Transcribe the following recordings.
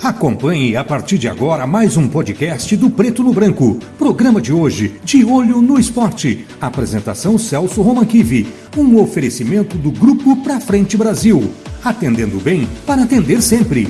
Acompanhe a partir de agora mais um podcast do Preto no Branco. Programa de hoje, De Olho no Esporte. Apresentação Celso Romanquivi. Um oferecimento do Grupo Pra Frente Brasil. Atendendo bem para atender sempre.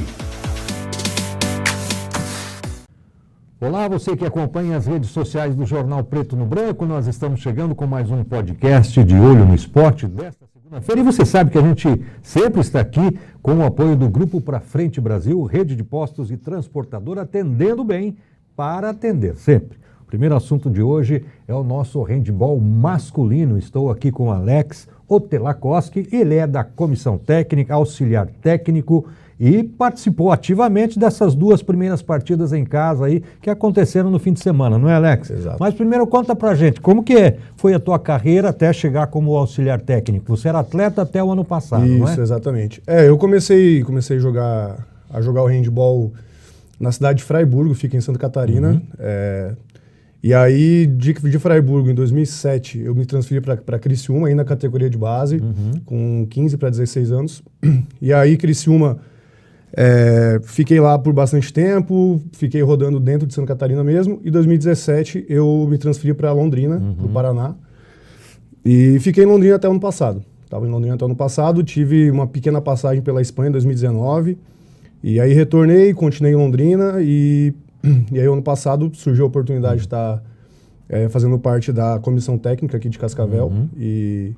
Olá, você que acompanha as redes sociais do Jornal Preto no Branco. Nós estamos chegando com mais um podcast De Olho no Esporte desta segunda-feira. E você sabe que a gente sempre está aqui com o apoio do Grupo Pra Frente Brasil, rede de postos e transportadora, atendendo bem para atender sempre. O primeiro assunto de hoje é o nosso handball masculino. Estou aqui com o Alex Otelakoski, ele é da comissão técnica, auxiliar técnico, e participou ativamente dessas duas primeiras partidas em casa aí que aconteceram no fim de semana, não é, Alex? Exato. Mas primeiro conta pra gente, como que foi a tua carreira até chegar como auxiliar técnico? Você era atleta até o ano passado, Isso, não é? Exatamente. Eu comecei a jogar o handball na cidade de Fraiburgo, fica em Santa Catarina. E aí, de Fraiburgo, em 2007, eu me transferi para Criciúma, aí na categoria de base, com 15 para 16 anos. E aí, Criciúma... fiquei lá por bastante tempo, fiquei rodando dentro de Santa Catarina mesmo. E em 2017 eu me transferi para Londrina, para o Paraná. E fiquei em Londrina até o ano passado. Estava em Londrina até o ano passado, tive uma pequena passagem pela Espanha em 2019. E aí retornei, continuei em Londrina e aí ano passado surgiu a oportunidade de estar fazendo parte da comissão técnica aqui de Cascavel. E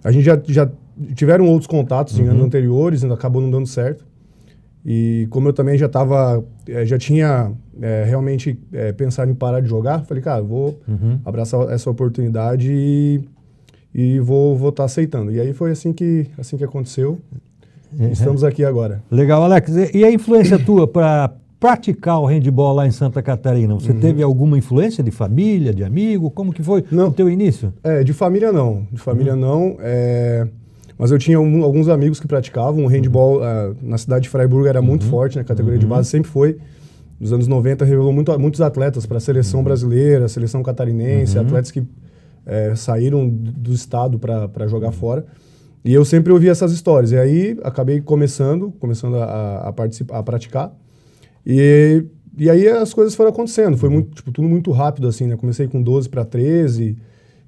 a gente já tiveram outros contatos em anos anteriores, ainda acabou não dando certo. E como eu também já tinha realmente pensado em parar de jogar, falei, cara, vou abraçar essa oportunidade e vou estar aceitando. E aí foi assim que aconteceu. Estamos aqui agora. Legal, Alex. E a influência tua para praticar o handball lá em Santa Catarina? Você teve alguma influência de família, de amigo? Como que foi o teu início? De família não. De família não. Mas eu tinha alguns amigos que praticavam. O handball na cidade de Fraiburgo era muito forte, na categoria de base, sempre foi. Nos anos 90 revelou muitos atletas para a seleção brasileira, a seleção catarinense, atletas que saíram do estado para jogar fora. E eu sempre ouvi essas histórias. E aí acabei começando a participar, a praticar. E aí as coisas foram acontecendo. Foi tudo muito rápido, assim, né? Comecei com 12 para 13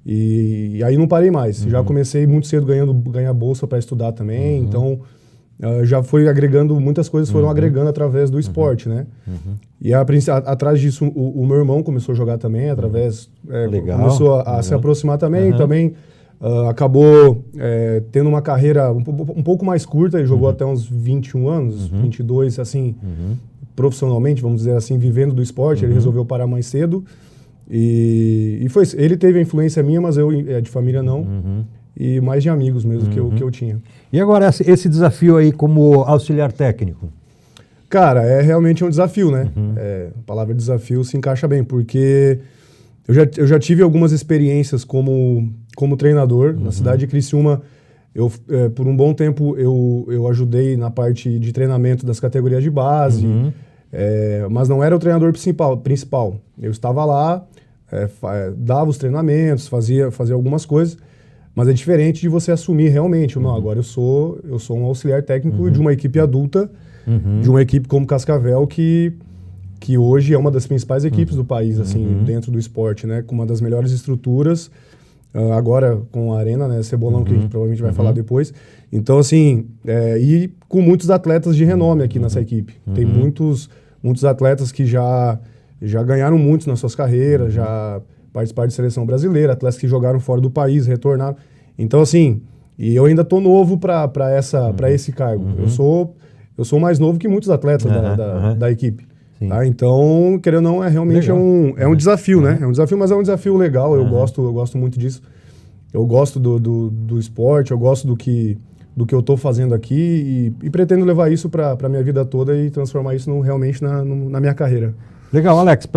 e aí não parei mais. Já comecei muito cedo ganhar bolsa para estudar também. Então, já foi agregando, muitas coisas foram agregando através do esporte, né? E atrás disso, o meu irmão começou a jogar também, começou a se aproximar também. Também acabou tendo uma carreira um pouco mais curta. Ele jogou até uns 21 anos, 22, assim, profissionalmente, vamos dizer assim, vivendo do esporte. Ele resolveu parar mais cedo. E foi, ele teve a influência minha, mas eu de família não, e mais de amigos mesmo que eu tinha. E agora esse desafio aí como auxiliar técnico? Cara, realmente um desafio, né? A palavra desafio se encaixa bem, porque eu já tive algumas experiências como treinador. Na cidade de Criciúma, por um bom tempo eu ajudei na parte de treinamento das categorias de base, mas não era o treinador principal. Eu estava lá, dava os treinamentos, fazia algumas coisas, mas é diferente de você assumir realmente. Não, agora eu sou um auxiliar técnico de uma equipe adulta, de uma equipe como Cascavel, que hoje é uma das principais equipes do país, assim, dentro do esporte, né? Com uma das melhores estruturas, agora com a Arena, né? Cebolão, que a gente provavelmente vai falar depois. Então, assim, e com muitos atletas de renome aqui nessa equipe. Tem muitos atletas que já ganharam muito nas suas carreiras, já participaram de seleção brasileira, atletas que jogaram fora do país, retornaram. Então, assim, e eu ainda estou novo para esse cargo. Eu sou mais novo que muitos atletas da equipe. Tá? Então, querendo ou não, realmente um desafio, né? É um desafio, mas é um desafio legal. Eu gosto muito disso. Eu gosto do esporte, eu gosto do que eu estou fazendo aqui e pretendo levar isso para a minha vida toda e transformar isso realmente na minha carreira. Legal, Alex,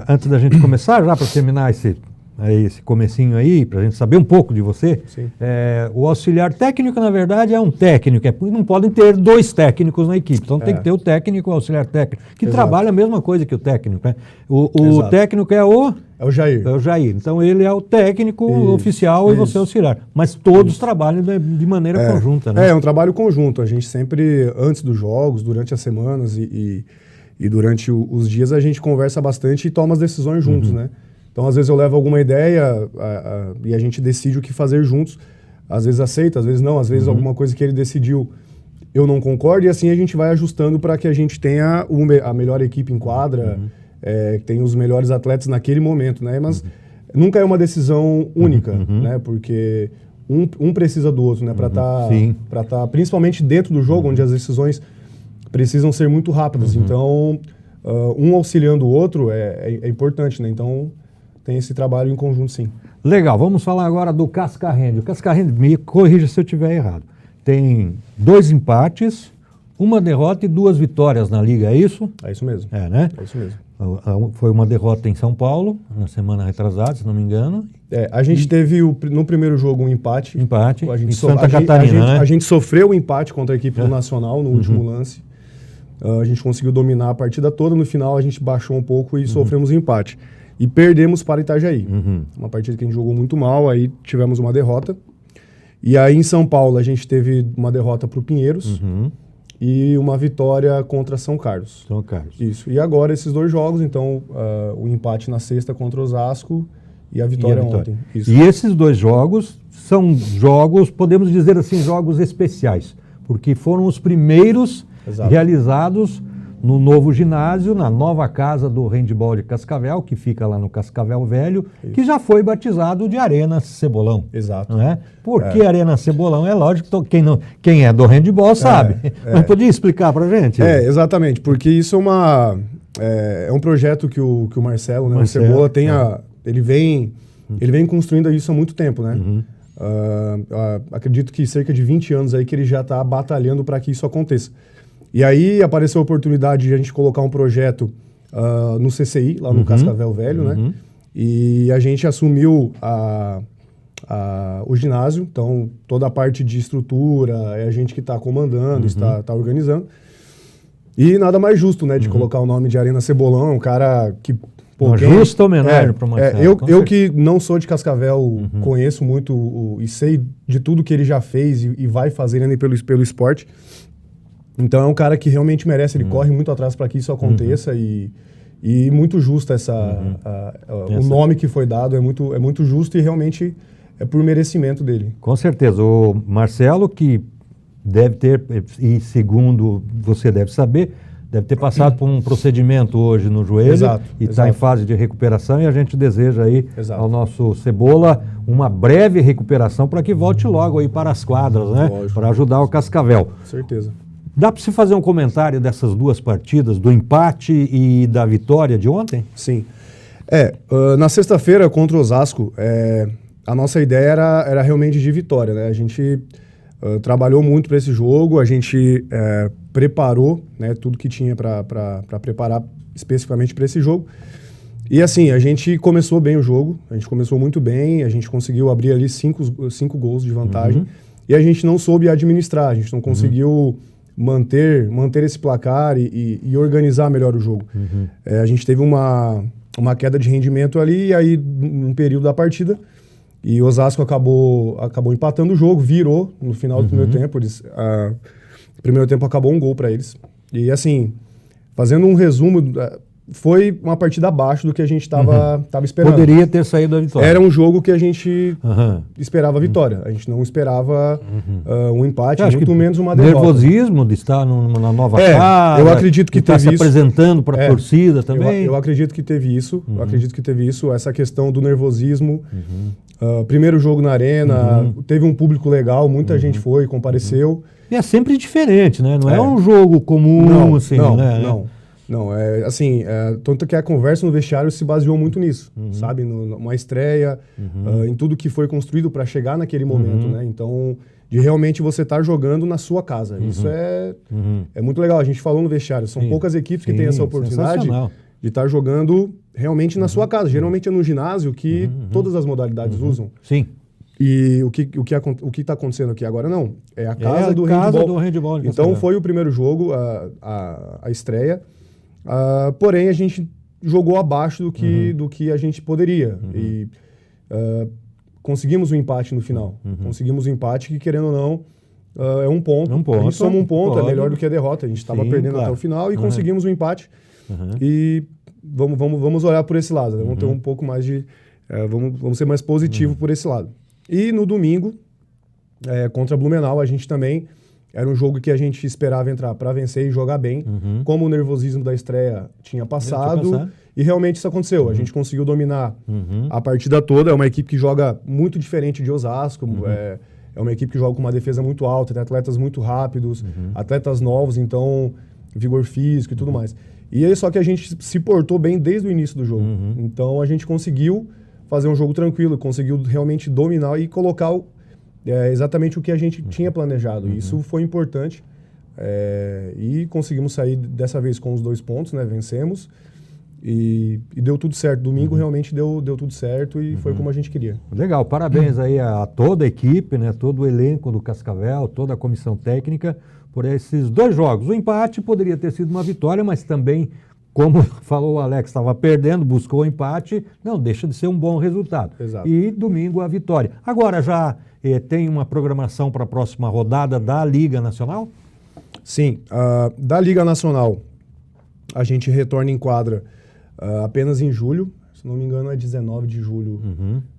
antes da gente começar, já para terminar esse comecinho aí, para a gente saber um pouco de você, o auxiliar técnico, na verdade, é um técnico, não podem ter dois técnicos na equipe, então tem que ter o técnico e o auxiliar técnico, que trabalha a mesma coisa que o técnico, né? O técnico é o É o Jair. É o Jair. Então ele é o técnico oficial e você é o auxiliar. Mas todos trabalham de maneira conjunta, né? É um trabalho conjunto. A gente sempre, antes dos jogos, durante as semanas e durante os dias, a gente conversa bastante e toma as decisões juntos, né? Então, às vezes eu levo alguma ideia e a gente decide o que fazer juntos. Às vezes aceita, às vezes não. Às vezes alguma coisa que ele decidiu eu não concordo, e assim a gente vai ajustando para que a gente tenha a melhor equipe em quadra, que tenha os melhores atletas naquele momento, né? Mas nunca é uma decisão única, né? Porque um precisa do outro, né? Para tá, principalmente dentro do jogo, onde as decisões precisam ser muito rápidas. Então, um auxiliando o outro é importante, né? Então, tem esse trabalho em conjunto, sim. Legal, vamos falar agora do Cascarenhas. O Cascarenhas, me corrija se eu estiver errado. Tem 2 empates, 1 derrota e 2 vitórias na Liga, é isso? É isso mesmo. É, né? É isso mesmo. Foi uma derrota em São Paulo, na semana retrasada, se não me engano. A gente teve no primeiro jogo um empate. Empate, em Santa Catarina, né? A gente sofreu o empate contra a equipe do Nacional no último lance. A gente conseguiu dominar a partida toda, no final a gente baixou um pouco e sofremos um empate. E perdemos para Itajaí. Uma partida que a gente jogou muito mal, aí tivemos uma derrota. E aí em São Paulo a gente teve uma derrota para o Pinheiros e uma vitória contra São Carlos. São Carlos. Isso. E agora esses 2 jogos, então o empate na sexta contra Osasco e a vitória ontem. Isso. E esses 2 jogos são jogos, podemos dizer assim, jogos especiais, porque foram os primeiros realizados no novo ginásio, na nova casa do handball de Cascavel, que fica lá no Cascavel Velho, que já foi batizado de Arena Cebolão. Exato. Não é? Por que Arena Cebolão? É lógico, quem é do handball sabe. Mas podia explicar pra gente? Exatamente, porque isso é um projeto que o Marcelo, né, o Cebola, ele vem construindo isso há muito tempo, né? Acredito que cerca de 20 anos aí que ele já está batalhando para que isso aconteça. E aí apareceu a oportunidade de a gente colocar um projeto no CCI, lá no Cascavel Velho, né? E a gente assumiu o ginásio, então toda a parte de estrutura é a gente que está comandando, está organizando. E nada mais justo, né, de colocar o nome de Arena Cebolão, um cara que... Uma justa homenagem para o Marcelo. Eu que não sou de Cascavel, conheço muito e sei de tudo que ele já fez e vai fazer ainda pelo esporte. Então é um cara que realmente merece, ele corre muito atrás para que isso aconteça e muito justo o nome que foi dado, é muito justo e realmente é por merecimento dele. Com certeza. O Marcelo, que deve ter, e segundo você deve saber, deve ter passado por um procedimento hoje no joelho e está em fase de recuperação, e a gente deseja aí ao nosso Cebola uma breve recuperação para que volte logo aí para as quadras, né? Para ajudar o Cascavel. Com certeza. Dá para você fazer um comentário dessas 2 partidas, do empate e da vitória de ontem? Sim. Na sexta-feira contra o Osasco, a nossa ideia era realmente de vitória, né? A gente trabalhou muito para esse jogo, a gente preparou, né, tudo que tinha para preparar especificamente para esse jogo. E assim, a gente começou bem o jogo, a gente começou muito bem, a gente conseguiu abrir ali 5 gols de vantagem e a gente não soube administrar, a gente não conseguiu manter esse placar e organizar melhor o jogo. A gente teve uma queda de rendimento ali, e aí num período da partida, e o Osasco acabou empatando o jogo, virou no final do primeiro tempo. O primeiro tempo acabou um gol para eles. E assim, fazendo um resumo, foi uma partida abaixo do que a gente estava esperando. Poderia ter saído a vitória. Era um jogo que a gente esperava a vitória. A gente não esperava um empate, muito menos uma derrota. Nervosismo de estar na nova casa. Eu acredito que teve se isso. apresentando para a torcida também. Eu acredito que teve isso. Eu acredito que teve isso. Essa questão do nervosismo. Primeiro jogo na arena, teve um público legal, muita gente foi, compareceu. E é sempre diferente, né? Não é um jogo comum, assim, né? Não, tanto que a conversa no vestiário se baseou muito nisso, sabe? Numa estreia, em tudo que foi construído para chegar naquele momento, né? Então, de realmente você estar jogando na sua casa. Isso é muito legal. A gente falou no vestiário, são poucas equipes que têm essa oportunidade de estar jogando realmente na sua casa. Geralmente é no ginásio que todas as modalidades usam. Sim. E o que está acontecendo aqui agora não. É a casa do handball. Então foi o primeiro jogo, a estreia. Porém, a gente jogou abaixo do que a gente poderia. E conseguimos um empate no final. Conseguimos um empate que, querendo ou não, é um ponto. A gente soma um ponto, é melhor do que a derrota. A gente estava perdendo até o final e conseguimos um empate. E vamos olhar por esse lado. Vamos ter um pouco mais de... vamos ser mais positivo por esse lado. E no domingo, contra Blumenau, a gente também... Era um jogo que a gente esperava entrar para vencer e jogar bem. Como o nervosismo da estreia tinha passado. E realmente isso aconteceu. A gente conseguiu dominar a partida toda. É uma equipe que joga muito diferente de Osasco. É uma equipe que joga com uma defesa muito alta, tem atletas muito rápidos, atletas novos, então vigor físico e tudo mais. E aí, só que a gente se portou bem desde o início do jogo. Então a gente conseguiu fazer um jogo tranquilo, conseguiu realmente dominar e colocar exatamente o que a gente tinha planejado. E isso foi importante. E conseguimos sair dessa vez com os 2 pontos, né? Vencemos. E deu tudo certo. Domingo realmente deu tudo certo e foi como a gente queria. Legal, parabéns aí a toda a equipe, né? Todo o elenco do Cascavel, toda a comissão técnica por esses 2 jogos. O empate poderia ter sido uma vitória, mas também, como falou o Alex, estava perdendo, buscou o empate, não deixa de ser um bom resultado. Exato. E domingo a vitória. Agora já tem uma programação para a próxima rodada da Liga Nacional? Sim, da Liga Nacional a gente retorna em quadra apenas em julho, se não me engano é 19 de julho,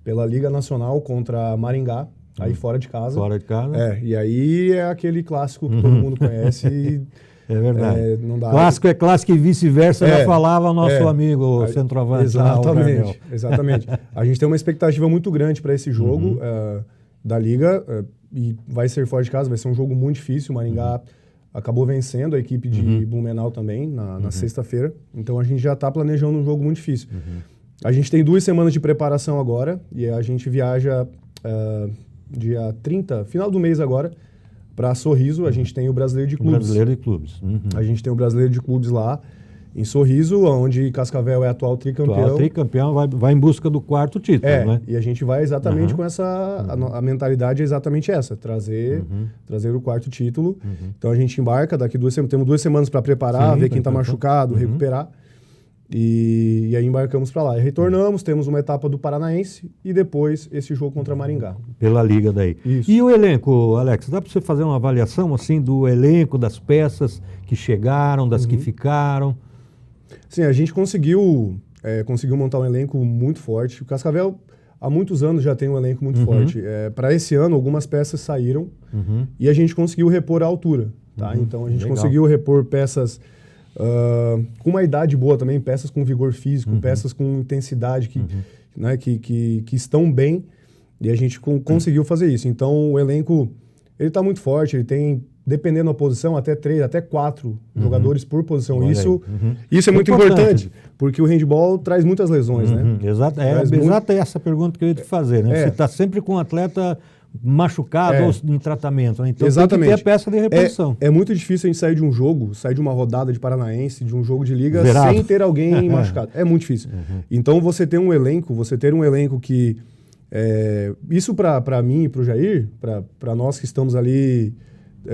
pela Liga Nacional contra Maringá, aí fora de casa. Fora de casa. E aí é aquele clássico que todo mundo conhece. E, é verdade. Não dá. Clássico é clássico e vice-versa, já falava nosso amigo o centroavante. Exatamente. A gente tem uma expectativa muito grande para esse jogo da Liga e vai ser fora de casa, vai ser um jogo muito difícil. O Maringá acabou vencendo a equipe de Blumenau também na sexta-feira, então a gente já está planejando um jogo muito difícil. A gente tem 2 semanas de preparação agora e a gente viaja dia 30, final do mês agora, para Sorriso. A gente tem o Brasileiro de Clubes. A gente tem o Brasileiro de Clubes lá em Sorriso, onde Cascavel é atual tricampeão. Tricampeão vai em busca do 4º título, né? E a gente vai exatamente com essa... A mentalidade é exatamente essa, trazer o 4º título. Então a gente embarca, daqui 2 semanas, temos 2 semanas para preparar, ver quem está machucado, recuperar. E aí embarcamos para lá. E retornamos, temos uma etapa do Paranaense e depois esse jogo contra Maringá. Pela Liga daí. Isso. E o elenco, Alex, dá para você fazer uma avaliação assim do elenco, das peças que chegaram, das que ficaram? Sim, a gente conseguiu montar um elenco muito forte. O Cascavel, há muitos anos, já tem um elenco muito forte. Para esse ano, algumas peças saíram e a gente conseguiu repor a altura. Tá? Então, a gente conseguiu repor peças com uma idade boa também, peças com vigor físico, peças com intensidade que estão bem. E a gente conseguiu fazer isso. Então, o elenco ele está muito forte, ele tem... Dependendo da posição, até 3, até 4 jogadores por posição. Isso é muito importante, porque o handball traz muitas lesões, né? Exato, exata essa pergunta que eu ia te fazer, né? Você está sempre com um atleta machucado ou em tratamento, né? Então tem que ter a peça de reposição. É muito difícil a gente sair de um jogo, sair de uma rodada de Paranaense, de um jogo de liga, Zerado. sem ter alguém machucado. É muito difícil. Então você ter um elenco que... isso para mim e para o Jair, para nós que estamos ali...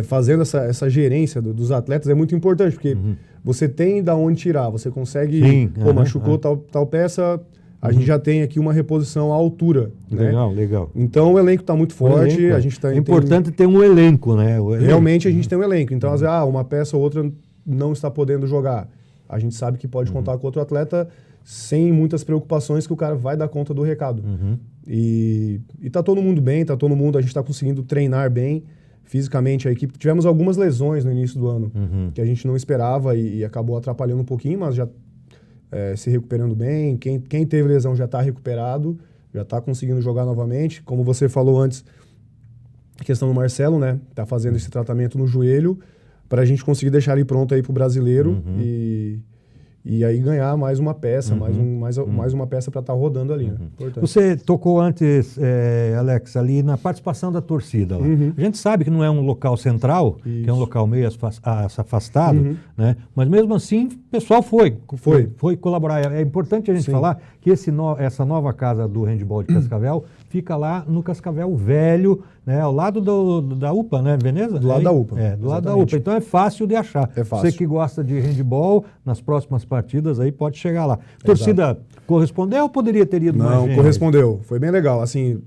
fazendo essa gerência dos atletas é muito importante, porque você tem da onde tirar, você consegue, machucou tal peça, a gente já tem aqui uma reposição à altura. Legal. Então o elenco está muito forte. A gente é importante ter um elenco, né? Realmente a gente tem um elenco. Então, às vezes, uma peça ou outra não está podendo jogar. A gente sabe que pode contar com outro atleta sem muitas preocupações que o cara vai dar conta do recado. E tá todo mundo bem, a gente está conseguindo treinar bem. Fisicamente, a equipe... Tivemos algumas lesões no início do ano, que a gente não esperava e acabou atrapalhando um pouquinho, mas já se recuperando bem. Quem teve lesão já está recuperado, já está conseguindo jogar novamente. Como você falou antes, a questão do Marcelo, né? Tá fazendo esse tratamento no joelho para a gente conseguir deixar ele pronto aí para o Brasileiro e aí ganhar mais uma peça, mais uma peça para estar rodando ali. Né? Você tocou antes, Alex, ali na participação da torcida. Lá. A gente sabe que não é um local central, que é um local meio afastado, né? Mas mesmo assim o pessoal foi colaborar. É importante a gente falar que essa nova casa do handball de Cascavel fica lá no Cascavel Velho, né, ao lado da UPA, né, Veneza? Do lado da UPA. Do lado da UPA. Então é fácil de achar. É fácil. Você que gosta de handball, nas próximas partidas aí pode chegar lá. A torcida correspondeu ou poderia ter ido mais Não, gente? correspondeu. Foi bem legal. Assim,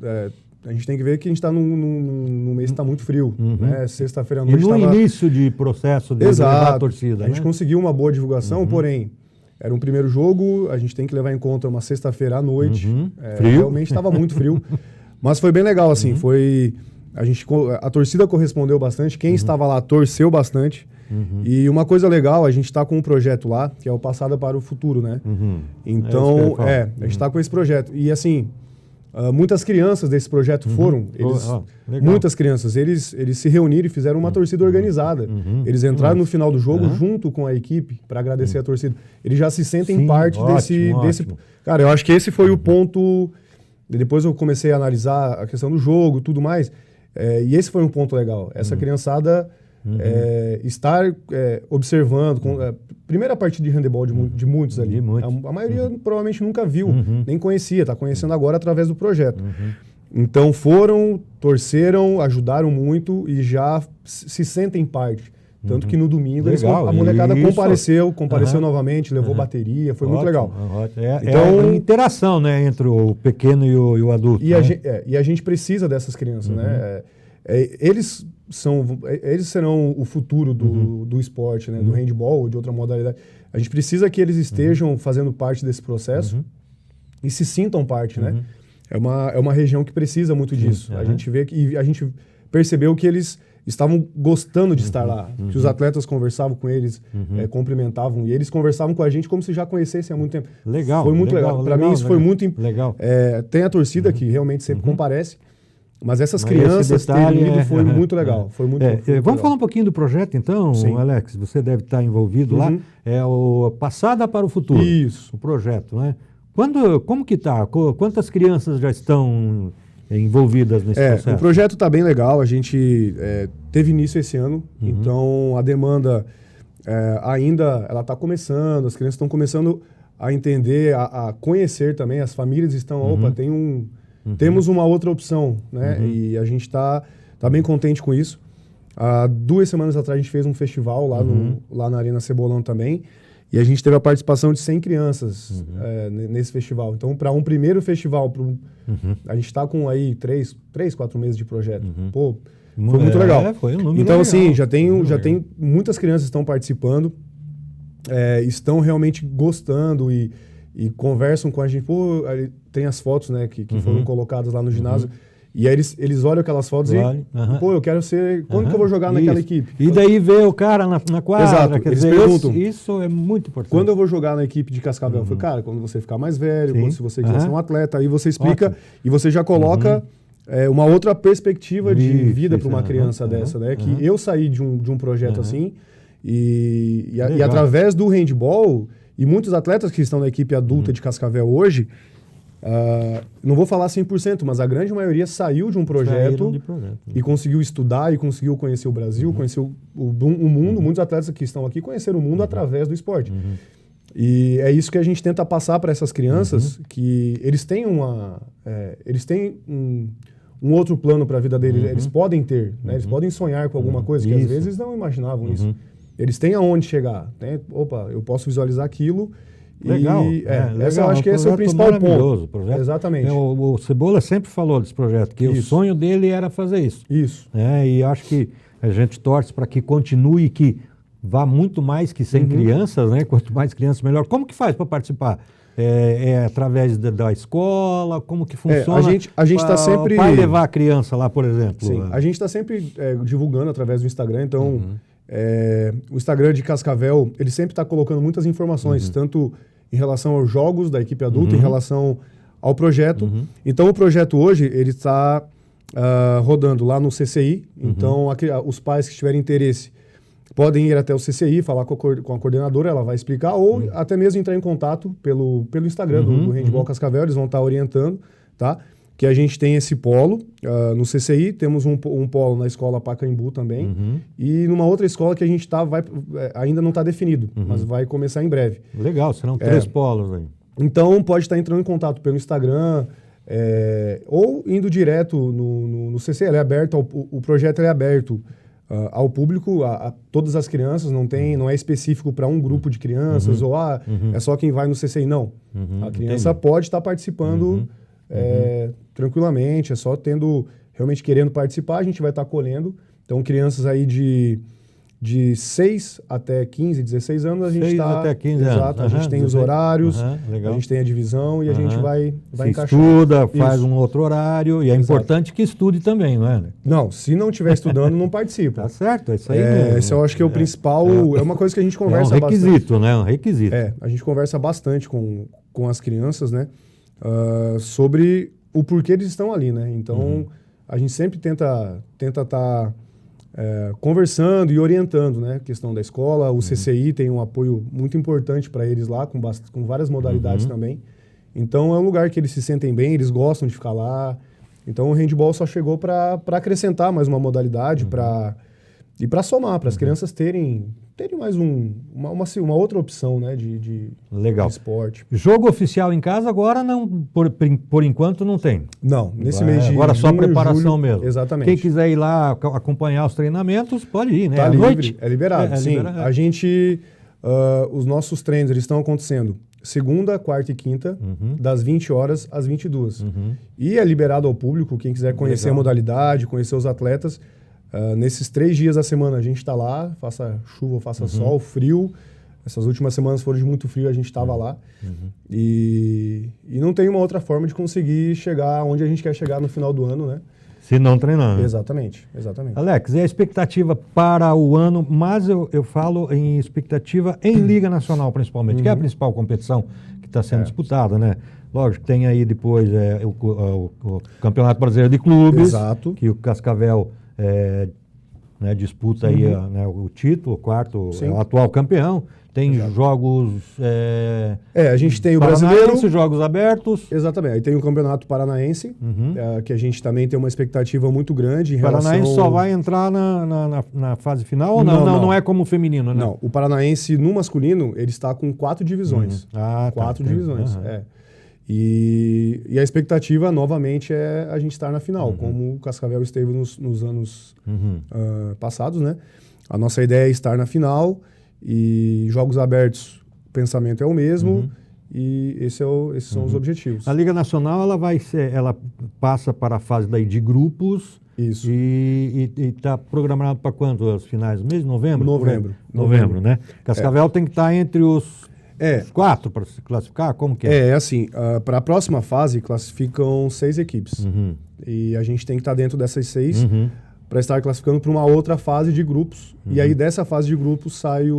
a gente tem que ver que a gente está num mês que está muito frio. Né? Sexta-feira à noite E no início de processo de levar a torcida, A gente conseguiu uma boa divulgação, porém, era um primeiro jogo, a gente tem que levar em conta uma sexta-feira à noite. Frio. Realmente estava muito frio. Mas foi bem legal, assim. A torcida correspondeu bastante, quem estava lá torceu bastante. E uma coisa legal, a gente está com um projeto lá, que é o Passada para o Futuro, né? Então, a gente está com esse projeto. E assim, muitas crianças desse projeto foram, muitas crianças, eles se reuniram e fizeram uma torcida organizada. Eles entraram no final do jogo junto com a equipe para agradecer a torcida. Eles já se sentem parte desse... Cara, eu acho que esse foi o ponto... Depois eu comecei a analisar a questão do jogo, tudo mais, e esse foi um ponto legal. Essa criançada estar observando, primeira partida de handebol de muitos ali. A maioria provavelmente nunca viu, nem conhecia, está conhecendo agora através do projeto. Então foram, torceram, ajudaram muito e já se sentem parte. Tanto que no domingo a molecada compareceu novamente, levou bateria, foi muito legal. Então, é a interação, né, entre o pequeno e o adulto. E a gente precisa dessas crianças, né? Eles serão o futuro do esporte, né? Do handball ou de outra modalidade. A gente precisa que eles estejam fazendo parte desse processo e se sintam parte, né? É uma região que precisa muito disso. A gente vê que a gente percebeu que eles estavam gostando de estar lá, que os atletas conversavam com eles, cumprimentavam, e eles conversavam com a gente como se já conhecessem há muito tempo. Legal. Foi muito legal. Para mim isso foi muito... Legal. Tem a torcida que realmente sempre comparece, mas essas crianças terem ido foi muito legal. Vamos falar um pouquinho do projeto então, Alex? Você deve estar envolvido lá. É o Passada para o Futuro. Isso. O projeto, né? Como que está? Quantas crianças já estão envolvidas nesse processo? O projeto está bem legal, a gente teve início esse ano, então a demanda ainda ela está começando, as crianças estão começando a entender, a conhecer também, as famílias estão, temos uma outra opção, né? E a gente está bem contente com isso. Há 2 semanas atrás a gente fez um festival lá na Arena Cebolão também, e a gente teve a participação de 100 crianças nesse festival. Então, para um primeiro festival, a gente está com aí 3, 4 meses de projeto. Pô, foi muito legal. Foi um número então, legal. assim, já tem muitas crianças que estão participando, estão realmente gostando e conversam com a gente. Pô, tem as fotos, né, que foram colocadas lá no ginásio. E aí eles olham aquelas fotos pô, eu quero ser... Quando que eu vou jogar naquela equipe? E daí vê o cara na quadra. Exato, quer eles dizer, perguntam. Isso é muito importante. Quando eu vou jogar na equipe de Cascavel? Eu falei, cara, quando você ficar mais velho, se você quiser ser um atleta, aí você explica e você já coloca uma outra perspectiva de vida para uma criança dessa, né? Que eu saí de um projeto assim e através do handball, e muitos atletas que estão na equipe adulta de Cascavel hoje, não vou falar 100%, mas a grande maioria saiu de um projeto e conseguiu estudar e conseguiu conhecer o Brasil, conhecer o mundo. Muitos atletas que estão aqui conheceram o mundo através do esporte. E é isso que a gente tenta passar para essas crianças, que eles têm um outro plano para a vida deles. Eles podem ter, né? Eles podem sonhar com alguma coisa, que às vezes eles não imaginavam isso. Eles têm aonde chegar. Opa, eu posso visualizar aquilo. Legal. Eu acho que esse é o principal ponto. Projeto. Exatamente. O Cebola sempre falou desse projeto, que o sonho dele era fazer isso. Isso. E acho que a gente torce para que continue, que vá muito mais que 100 crianças, né? Quanto mais crianças, melhor. Como que faz para participar? Através da escola? Como que funciona? A gente está sempre... Vai levar a criança lá, por exemplo? Sim, a gente está sempre divulgando através do Instagram, então... o Instagram de Cascavel, ele sempre está colocando muitas informações, tanto em relação aos jogos da equipe adulta, em relação ao projeto. Então, o projeto hoje, ele está rodando lá no CCI. Então, os pais que tiverem interesse podem ir até o CCI, falar com a coordenadora, ela vai explicar, ou até mesmo entrar em contato pelo Instagram do Handball Cascavel, eles vão estar orientando, tá? Que a gente tem esse polo no CCI, temos um polo na escola Pacaembu também, e numa outra escola que a gente ainda não está definido, mas vai começar em breve. Legal, serão 3 polos aí. Então pode estar entrando em contato pelo Instagram, ou indo direto no CCI, ele é aberto, o projeto é aberto ao público, a todas as crianças, não é específico para um grupo de crianças, ou é só quem vai no CCI, não. A criança pode estar participando tranquilamente, é só realmente querendo participar, a gente vai estar acolhendo. Então, crianças aí de 6 até 15, 16 anos, a gente está... 6 até 15 anos. Exato, a gente tem os horários, legal. a gente tem a divisão e a gente vai encaixar. Estuda, faz um outro horário, e é importante que estude também, não é? Não, se não estiver estudando, não participa. Tá certo, é isso aí mesmo. Esse eu acho que é o principal, é uma coisa que a gente conversa bastante. É um requisito, né? Um requisito. A gente conversa bastante com as crianças, né? Sobre o porquê eles estão ali, né? Então, a gente sempre tenta estar conversando e orientando, né? A questão da escola, o CCI tem um apoio muito importante para eles lá, com várias modalidades também. Então, é um lugar que eles se sentem bem, eles gostam de ficar lá. Então, o handball só chegou para acrescentar mais uma modalidade, e para somar, para as crianças terem mais uma outra opção, né, de esporte. Jogo oficial em casa agora, não, por enquanto, não tem. Não, nesse mês de agora só junho, preparação julho, mesmo. Exatamente. Quem quiser ir lá acompanhar os treinamentos, pode ir, né? Tá à livre, noite? é liberado, sim. Liberado. A gente, os nossos treinos, eles estão acontecendo segunda, quarta e quinta, das 20 horas às 22. E é liberado ao público, quem quiser conhecer a modalidade, conhecer os atletas. Nesses 3 dias da semana a gente está lá, faça chuva, faça sol, frio. Essas últimas semanas foram de muito frio, a gente estava lá. E não tem uma outra forma de conseguir chegar onde a gente quer chegar no final do ano, né? Se não treinando. Exatamente. Alex, e a expectativa para o ano, mas eu falo em expectativa em Liga Nacional, principalmente, que é a principal competição que está sendo disputada, né? Lógico, tem aí depois o Campeonato Brasileiro de Clubes, Exato. que o Cascavel disputa aí o título, o quarto, o atual campeão. Tem jogos... a gente tem o brasileiro... jogos abertos. Exatamente. Aí tem o Campeonato Paranaense, que a gente também tem uma expectativa muito grande em relação... O Paranaense só vai entrar na fase final ou não é como o feminino, né? Não, o Paranaense no masculino, ele está com 4 divisões. 4 divisões, E a expectativa, novamente, é a gente estar na final, como o Cascavel esteve nos anos passados, né? A nossa ideia é estar na final e jogos abertos, o pensamento é o mesmo e esses são os objetivos. A Liga Nacional, ela passa para a fase daí de grupos. Isso. E está programado para quando? As finais do mês? Novembro, né? Cascavel tem que estar entre os 4 para se classificar? Como que é? Assim, para a próxima fase classificam 6 equipes. E a gente tem que estar dentro dessas 6 para estar classificando para uma outra fase de grupos. E aí dessa fase de grupos saem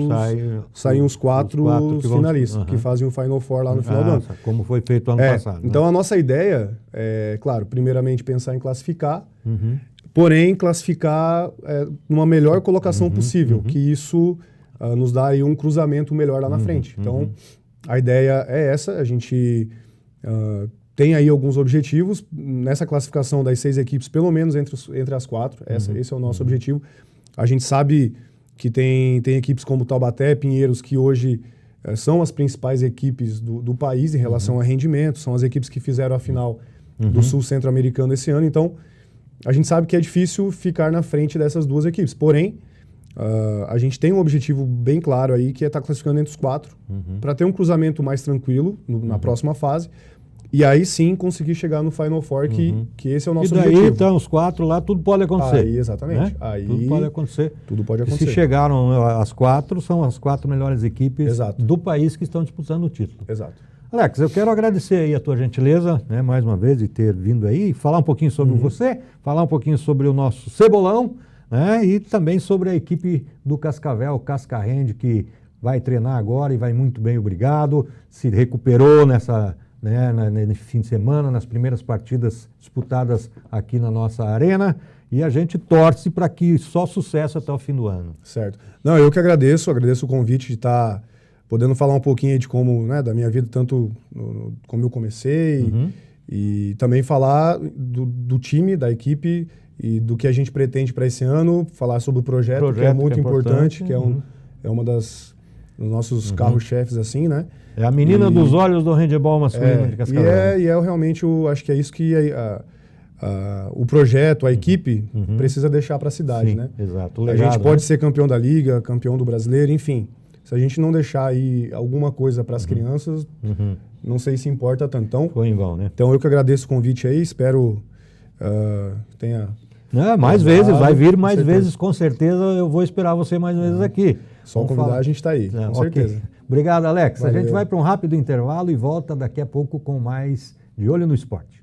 os 4 finalistas, que fazem o Final Four lá no final do ano. Como foi feito ano passado. Então a nossa ideia é, claro, primeiramente pensar em classificar, porém classificar numa melhor colocação possível, que isso nos dá aí um cruzamento melhor lá na frente. Então a ideia é essa, a gente tem aí alguns objetivos nessa classificação das 6 equipes, pelo menos entre as 4. Esse é o nosso objetivo. A gente sabe que tem equipes como Taubaté, Pinheiros, que hoje são as principais equipes do país em relação a rendimento, são as equipes que fizeram a final do Sul Centro-Americano esse ano. Então, a gente sabe que é difícil ficar na frente dessas 2 equipes. Porém, a gente tem um objetivo bem claro aí, que é estar classificando entre os 4, para ter um cruzamento mais tranquilo na próxima fase. E aí sim conseguir chegar no Final Four, que esse é o nosso objetivo. E daí, então, os 4 lá, tudo pode acontecer. Aí, exatamente. Né? Aí, tudo pode acontecer. Tudo pode acontecer. Se chegaram as 4, são as 4 melhores equipes do país que estão disputando o título. Exato. Alex, eu quero agradecer aí a tua gentileza, né, mais uma vez, de ter vindo aí, falar um pouquinho sobre você, falar um pouquinho sobre o nosso Cebolão, né, e também sobre a equipe do Cascavel, Cascarrende, que vai treinar agora e vai muito bem, obrigado. Se recuperou nesse fim de semana, nas primeiras partidas disputadas aqui na nossa arena, e a gente torce para que só sucesso até o fim do ano. Certo. Não, eu que agradeço o convite de estar podendo falar um pouquinho de como, né, da minha vida, tanto como eu comecei, e também falar do time, da equipe e do que a gente pretende para esse ano, falar sobre o projeto que é muito importante, que é uma dos nossos carros-chefes, assim, né? É a menina dos olhos do handebol masculino de Cascavel. E é realmente, acho que é isso que o projeto, a equipe, precisa deixar para a cidade, Sim, né? exato. O A legado, gente pode né? ser campeão da Liga, campeão do Brasileiro, enfim. Se a gente não deixar aí alguma coisa para as crianças, não sei se importa tanto. Então, Foi em vão, né? então eu que agradeço o convite aí, espero tenha... Mais Obrigado, vezes, vai vir com mais certeza. vezes, com certeza eu vou esperar você mais vezes aqui. Só Vamos convidar, falar. a gente está aí, Ok. com certeza. Obrigado, Alex. A gente Valeu. vai para um rápido intervalo e volta daqui a pouco com mais De Olho no Esporte.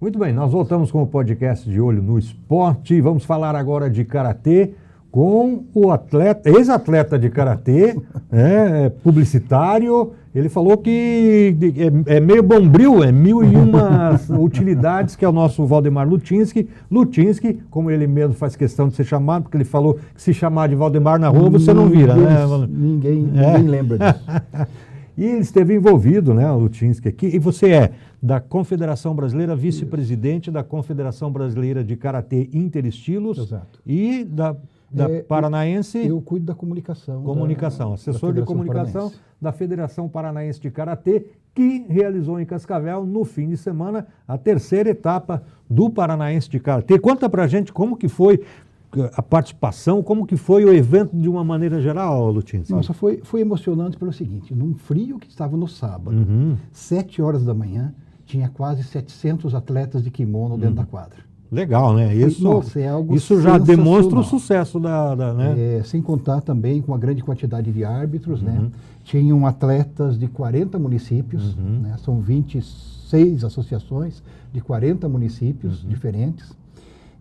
Muito bem, nós voltamos com o podcast De Olho no Esporte. Vamos falar agora de karatê com o atleta, ex-atleta de karatê, publicitário. Ele falou que é meio bombril, é 1001 utilidades, que é o nosso Valdemar Lutinski. Lutinski, como ele mesmo faz questão de ser chamado, porque ele falou que se chamar de Valdemar na rua, você não vira, né? Ninguém lembra disso. E ele esteve envolvido, né, o Lutinski aqui, e você é da Confederação Brasileira, vice-presidente da Confederação Brasileira de Karatê Interestilos. Exato. E da Paranaense... Eu cuido da comunicação. Assessor de comunicação Paranaense. da Federação Paranaense de Karatê, que realizou em Cascavel, no fim de semana, a terceira etapa do Paranaense de Karatê. Conta pra gente como que foi a participação, como que foi o evento de uma maneira geral, Lutinski? Nossa, foi emocionante pelo seguinte, num frio que estava no sábado, 7 horas da manhã, tinha quase 700 atletas de kimono dentro da quadra. Legal, né? É algo Isso já demonstra o sensacional. sucesso né? Sem contar também com a grande quantidade de árbitros, né? Tinham atletas de 40 municípios, né? São 26 associações de 40 municípios diferentes,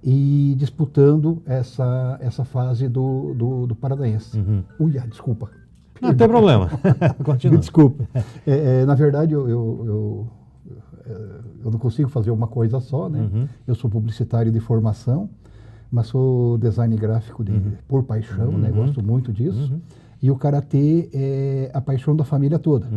e disputando essa fase do Paranaense. Desculpa. Não tem problema. Continua. Desculpa. Na verdade, eu não consigo fazer uma coisa só, né? Eu sou publicitário de formação, mas sou design gráfico por paixão, né? Gosto muito disso. E o karatê é a paixão da família toda.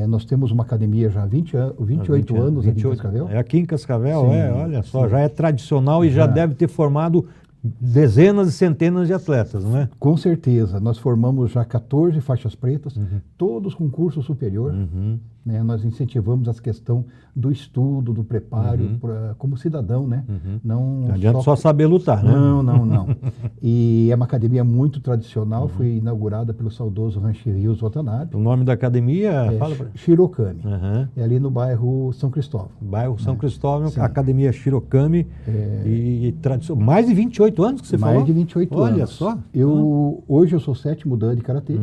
Nós temos uma academia já há 28 anos aqui em Cascavel. É aqui em Cascavel, Sim, olha só, já é tradicional e já deve ter formado dezenas e centenas de atletas, não é? Com certeza. Nós formamos já 14 faixas pretas, todos com curso superior. Né? Nós incentivamos essa questão do estudo, do preparo, como cidadão, né? Não adianta só saber lutar, né? Não. E é uma academia muito tradicional, foi inaugurada pelo saudoso Rancherios Watanabe. O nome da academia? Fala pra... Shirokami. É ali no bairro São Cristóvão. Bairro São Cristóvão, Sim. Academia Shirokami. E mais de 28 anos que você falou? Mais de 28 anos. Olha só. Hoje eu sou 7º dan de Karatê.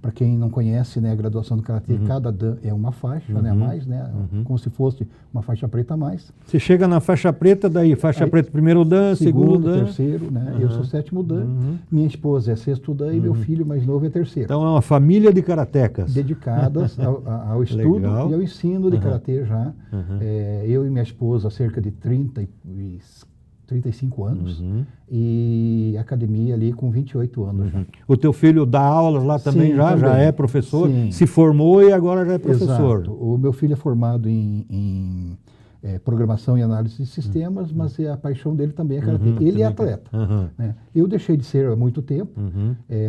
Para quem não conhece, né, a graduação do Karatê, cada dan é uma faixa, né, a mais, né? Como se fosse uma faixa preta a mais. Você chega na faixa preta, daí faixa preta primeiro dan, segundo dan. Terceiro, né? Eu sou 7º dan, minha esposa é 6º dan e meu filho mais novo é 3º. Então é uma família de karatecas. Dedicadas ao estudo Legal. e ao ensino de Karatê já. Eu e minha esposa há cerca de 35 anos e academia ali com 28 anos já. O teu filho dá aulas lá também? Sim, já também. é professor? Sim. Se formou e agora já é professor. Exato. O meu filho é formado em programação e análise de sistemas, mas a paixão dele também é karatê. Ele é atleta. Né? Eu deixei de ser há muito tempo,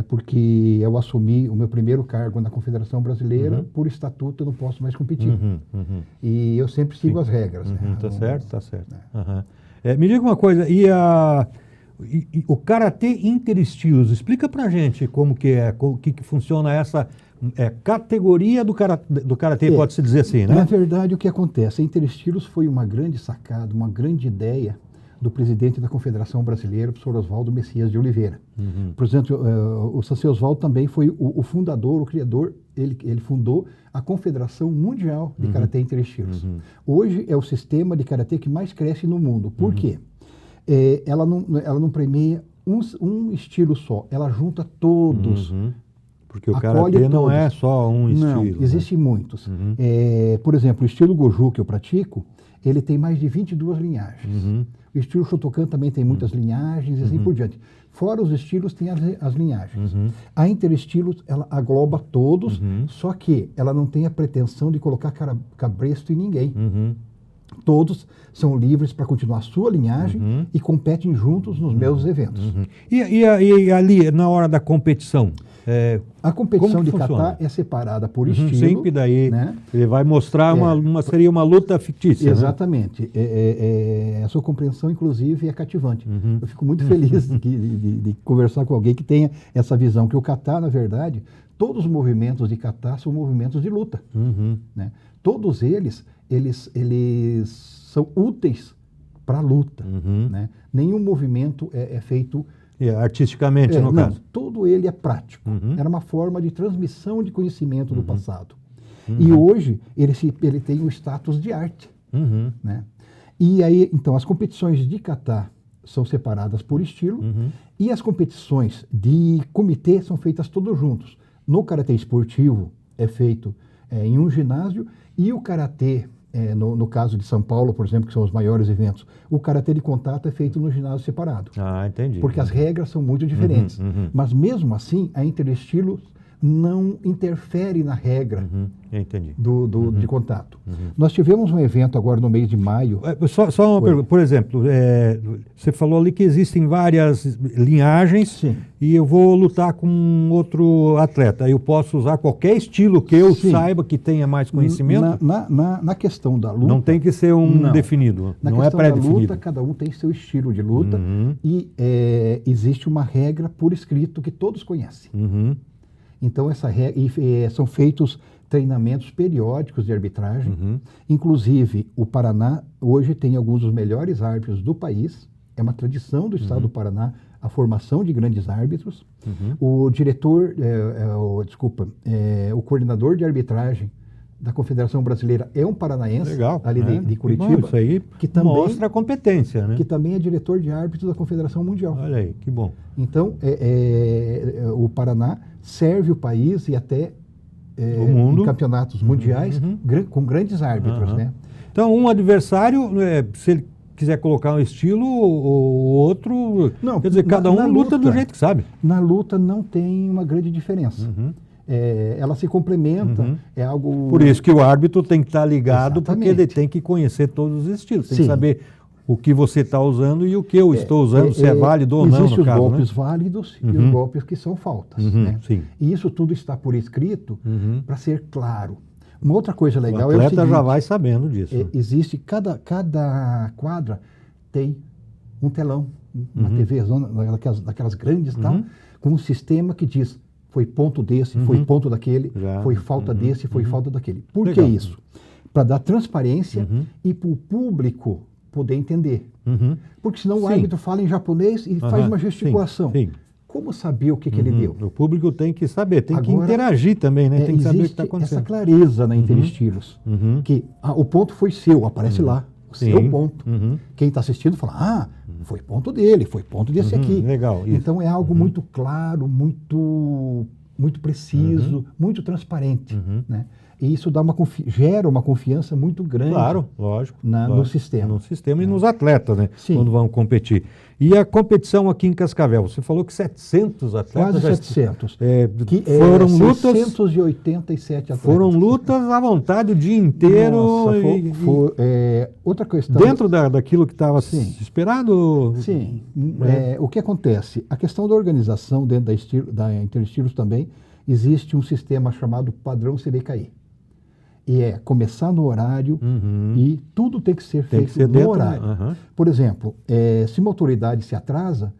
porque eu assumi o meu primeiro cargo na Confederação Brasileira, por estatuto eu não posso mais competir. E eu sempre sigo as regras. Né? Tá certo. Me diga uma coisa, e o Karatê Interestilos, explica pra gente como que é, o que funciona essa categoria do Karatê, pode-se dizer assim, né? Na verdade, o que acontece? A Interestilos foi uma grande sacada, uma grande ideia do presidente da Confederação Brasileira, o professor Oswaldo Messias de Oliveira. Por exemplo, o Saci Oswaldo também foi o fundador, o criador, ele fundou a Confederação Mundial de Karatê Interestilos. Hoje é o sistema de Karatê que mais cresce no mundo. Por quê? Ela não premia um estilo só, ela junta todos. Porque o Karatê não é só um estilo. Não, existem muitos. Por exemplo, o estilo Goju que eu pratico, ele tem mais de 22 linhagens. O estilo Shotokan também tem muitas linhagens e assim por diante. Fora os estilos, tem as linhagens. A Interestilos, ela agloba todos, só que ela não tem a pretensão de colocar cabresto em ninguém. Todos são livres para continuar a sua linhagem e competem juntos nos meus eventos. E ali, na hora da competição? A competição de funciona? kata é separada por estilo. Sempre daí, né? ele vai mostrar seria uma luta fictícia. Exatamente. A sua compreensão, inclusive, é cativante. Eu fico muito feliz de conversar com alguém que tenha essa visão, que o kata, na verdade, todos os movimentos de kata são movimentos de luta. Né? Todos eles são úteis para a luta. Né? Nenhum movimento é feito... artisticamente, no caso. Todo ele é prático. Era uma forma de transmissão de conhecimento do passado. E hoje ele tem o status de arte. Né? E aí, então, as competições de kata são separadas por estilo e as competições de comitê são feitas todos juntos. No karatê esportivo é feito em um ginásio e o karatê, no caso de São Paulo, por exemplo, que são os maiores eventos, o karatê de contato é feito no ginásio separado. Entendi. Porque as regras são muito diferentes. Mas mesmo assim, a Interestilos não interfere na regra Entendi. de contato. Nós tivemos um evento agora no mês de maio. Só uma pergunta. Por exemplo, você falou ali que existem várias linhagens. Sim. E eu vou lutar com outro atleta. Eu posso usar qualquer estilo que eu saiba que tenha mais conhecimento? Na questão da luta... Não tem que ser definido. Na não questão é pré-definido. da luta, cada um tem seu estilo de luta. E existe uma regra por escrito que todos conhecem. Então, essa regra, são feitos treinamentos periódicos de arbitragem. Inclusive, o Paraná hoje tem alguns dos melhores árbitros do país. É uma tradição do estado do Paraná a formação de grandes árbitros. O diretor, o coordenador de arbitragem da Confederação Brasileira é um paranaense. Legal, ali de Curitiba. Bom, isso aí que também mostra a competência, né? Que também é diretor de árbitros da Confederação Mundial. Olha aí, que bom. Então, o Paraná serve o país e até o mundo. em campeonatos mundiais com grandes árbitros, né? Então, um adversário, se ele quiser colocar um estilo ou outro, não, quer dizer, cada um luta do jeito que sabe. Na luta não tem uma grande diferença. Ela se complementa, é algo... Por isso que o árbitro tem que estar ligado, Exatamente. porque ele tem que conhecer todos os estilos, tem que saber o que você está usando e o que eu estou usando, se é válido ou não, no caso. Existem os golpes válidos e os golpes que são faltas. Né? Sim. E isso tudo está por escrito para ser claro. Uma outra coisa legal o é o atleta seguinte, já vai sabendo disso. Existe, cada quadra tem um telão, uma TV zona, daquelas grandes, tal, com um sistema que diz foi ponto desse, foi ponto daquele, foi falta desse, foi falta daquele. Por que isso? Para dar transparência e para o público poder entender. Porque senão o árbitro fala em japonês e faz uma gesticulação. Sim. Como saber o que ele deu? O público tem que saber, tem que Agora, interagir também, né? Tem que saber o que está acontecendo. Essa clareza na Interestilos, que o ponto foi seu, aparece lá, o seu ponto. Quem está assistindo fala, foi ponto dele, foi ponto desse aqui. Legal. Isso. Então é algo muito claro, muito preciso, muito transparente, né? E isso gera uma confiança muito grande. Claro, lógico. No sistema. No sistema e nos atletas, né? Sim. Quando vão competir. E a competição aqui em Cascavel? Você falou que 700 atletas... Quase 700. Foram lutas... 687 atletas. Foram lutas à vontade o dia inteiro. Nossa, outra questão... Dentro daquilo que estava esperado? Sim. O que acontece? A questão da organização dentro da Interestilos também, existe um sistema chamado padrão CBKI. é começar no horário e tudo tem que ser Tem que feito ser no dentro, horário. né? Por exemplo, se uma autoridade se atrasa,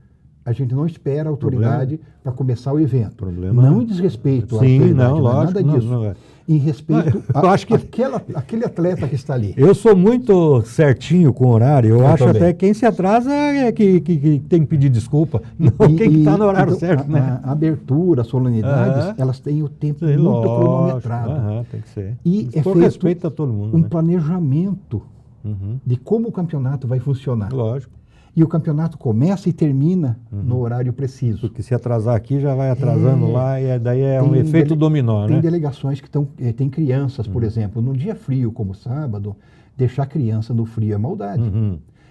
a gente não espera a autoridade para começar o evento. Problema. Não em desrespeito à Sim, autoridade, não, não é lógico, nada não, disso. não é. Em respeito Eu acho que- àquele atleta que está ali. Eu sou muito certinho com o horário. Eu acho também. até que quem se atrasa é que tem que pedir desculpa. Não quem está no horário então, certo, né? A abertura, as solenidades, Aham. elas têm o tempo Sim, muito lógico. cronometrado. Aham, tem que ser. E é Por feito respeito a todo mundo, um né? planejamento de como o campeonato vai funcionar. Lógico. E o campeonato começa e termina no horário preciso. Porque se atrasar aqui, já vai atrasando lá, e daí é um Tem efeito dominó, Tem né? delegações que têm crianças, por exemplo. Num dia frio como sábado, deixar criança no frio é maldade.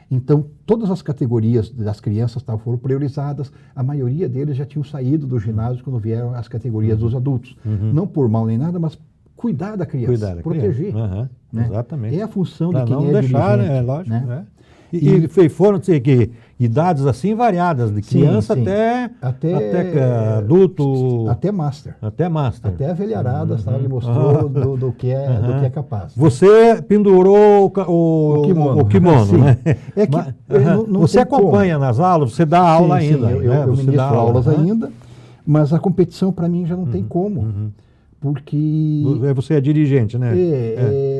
Então, todas as categorias das crianças foram priorizadas. A maioria deles já tinham saído do ginásio quando vieram as categorias dos adultos. Não por mal nem nada, mas cuidar da criança, Cuidar da proteger. criança. Aham, né? exatamente. É a função Pra de quem não é deixar, dirigente. né? Lógico, né? né? E foram sei que idades assim variadas, de Sim, criança sim. até adulto, Até master. até master. Até a velharada, sabe, mostrou do que é capaz. Você pendurou o kimono, Sim. né? É que, não você tem como. acompanha nas aulas, você dá aula Sim, ainda. sim, eu né? Você ministro dá aula, aulas né? ainda, mas a competição para mim já não tem como. Porque Você é dirigente, né?